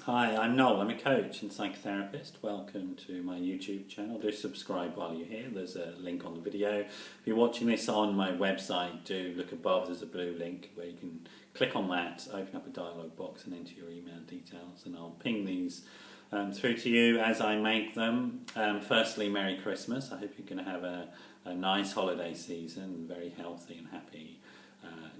Hi, I'm Noel. I'm a coach and psychotherapist. Welcome to my YouTube channel. Do subscribe while you're here. There's a link on the video. If you're watching this on my website, do look above. There's a blue link where you can click on that, open up a dialog box and enter your email details, and I'll ping these through to you as I make them. Firstly, Merry Christmas. I hope you're going to have a nice holiday season, very healthy and happy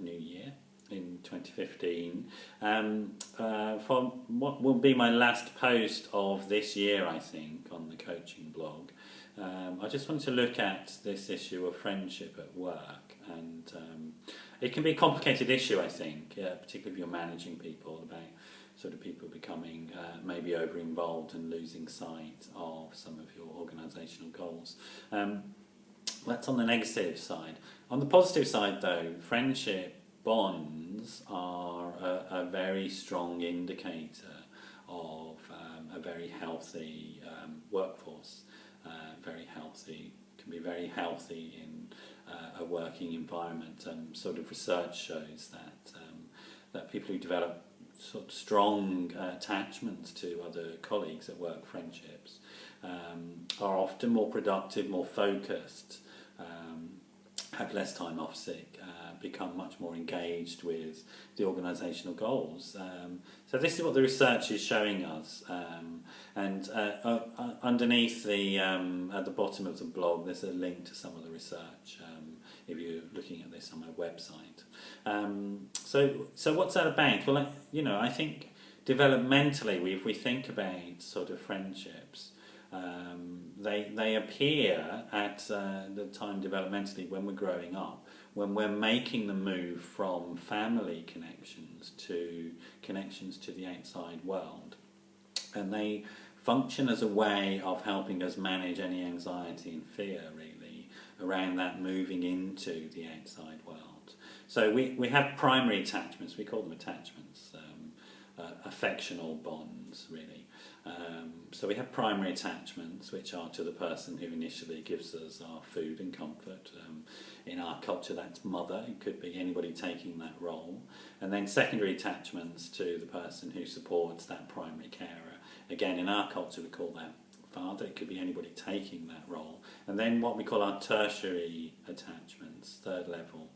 New Year in 2015. For what will be my last post of this year, I think, on the coaching blog, I just wanted to look at this issue of friendship at work, and it can be a complicated issue, I think, particularly if you're managing people, about sort of people becoming maybe over-involved and losing sight of some of your organisational goals. That's on the negative side. On the positive side, though, friendship bonds are a very strong indicator of a very healthy workforce. Can be very healthy in a working environment. Sort of research shows that people who develop sort of strong attachments to other colleagues at work, friendships, are often more productive, more focused, have less time off sick, become much more engaged with the organisational goals. So this is what the research is showing us. And underneath at the bottom of the blog, there's a link to some of the research if you're looking at this on my website. So what's that about? Well, I think developmentally, if we think about sort of friendships, they appear at the time developmentally when we're growing up, when we're making the move from family connections to connections to the outside world. And they function as a way of helping us manage any anxiety and fear, really, around that moving into the outside world. So we have primary attachments, we call them attachments, affectional bonds, really. So we have primary attachments, which are to the person who initially gives us our food and comfort. In our culture, that's mother. It could be anybody taking that role. And then secondary attachments to the person who supports that primary carer. Again, in our culture, we call that father. It could be anybody taking that role. And then what we call our tertiary attachments, third level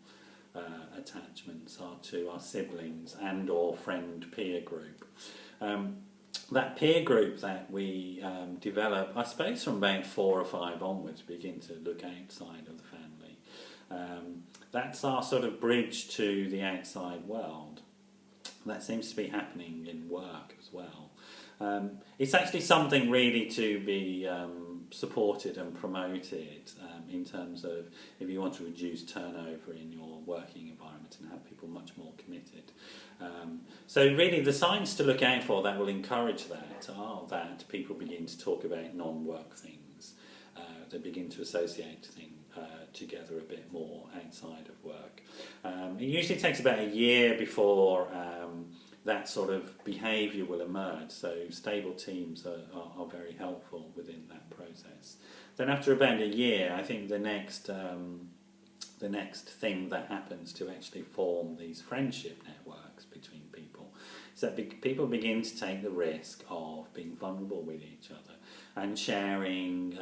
attachments, are to our siblings and or friend peer group. That peer group that we develop, I suppose from about 4 or 5 onwards, begin to look outside of the family. That's our sort of bridge to the outside world. That seems to be happening in work as well. It's actually something really to be supported and promoted in terms of if you want to reduce turnover in your working environment and have people much more committed. So really the signs to look out for that will encourage that are that people begin to talk about non-work things. They begin to associate things together a bit more outside of work. It usually takes about a year before that sort of behaviour will emerge, so stable teams are very helpful within that process. Then after about a year, I think the next thing that happens to actually form these friendship networks between people is that people begin to take the risk of being vulnerable with each other and sharing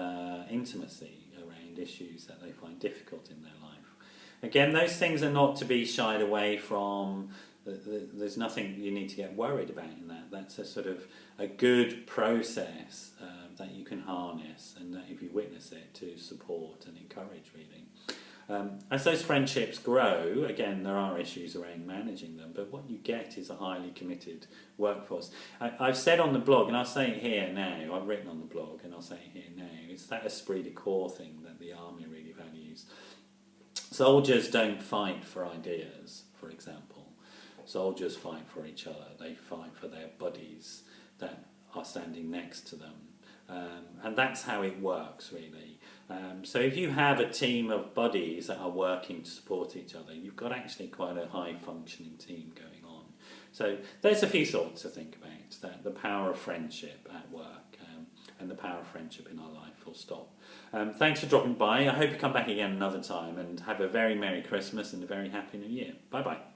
intimacy around issues that they find difficult in their life. Again, those things are not to be shied away from. There's nothing you need to get worried about in that. That's a sort of a good process that you can harness, and that if you witness it, to support and encourage, really. As those friendships grow, again, there are issues around managing them, but what you get is a highly committed workforce. I've said on the blog, and I'll say it here now, I've written on the blog, and I'll say it here now, it's that esprit de corps thing that the army really values. Soldiers don't fight for ideas, for example. Soldiers fight for each other. They fight for their buddies that are standing next to them. And that's how it works, really. So if you have a team of buddies that are working to support each other, you've got actually quite a high-functioning team going on. So there's a few thoughts to think about. That the power of friendship at work and the power of friendship in our life, full stop. Thanks for dropping by. I hope you come back again another time, and have a very Merry Christmas and a very Happy New Year. Bye-bye.